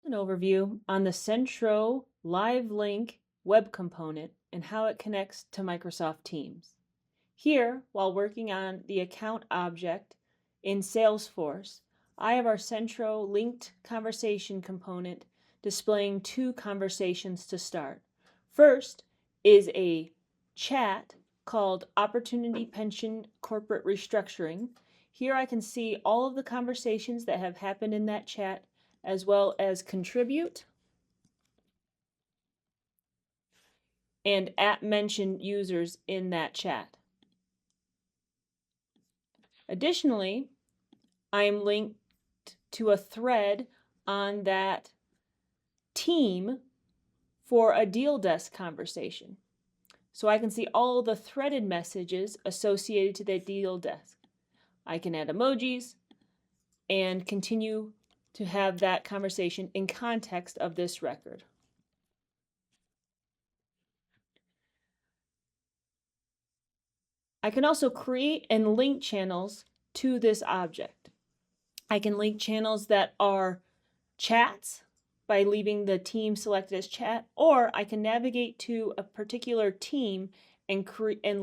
An overview on the Centro Live Link web component and how it connects to Microsoft Teams. Here, while working on the account object in Salesforce, I have our Centro linked conversation component displaying two conversations to start. First is a chat called Opportunity Pension Corporate Restructuring. Here I can see all of the conversations that have happened in that chat, as well as contribute and @mentioned users in that chat. Additionally, I am linked to a thread on that team for a deal desk conversation. So I can see all the threaded messages associated to that deal desk. I can add emojis and continue to have that conversation in context of this record. I can also create and link channels to this object. I can link channels that are chats by leaving the team selected as chat, or I can navigate to a particular team and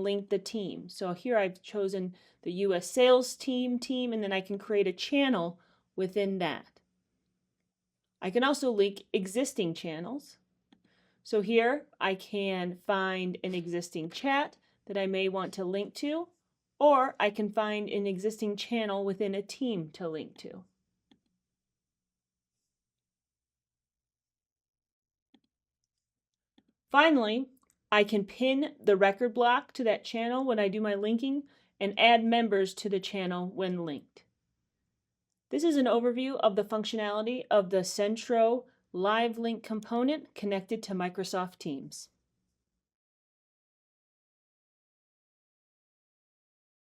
link the team. So here I've chosen the US sales team, and then I can create a channel within that. I can also link existing channels. So here I can find an existing chat that I may want to link to, or I can find an existing channel within a team to link to. Finally, I can pin the record block to that channel when I do my linking and add members to the channel when linked. This is an overview of the functionality of the Centro Live Link component connected to Microsoft Teams.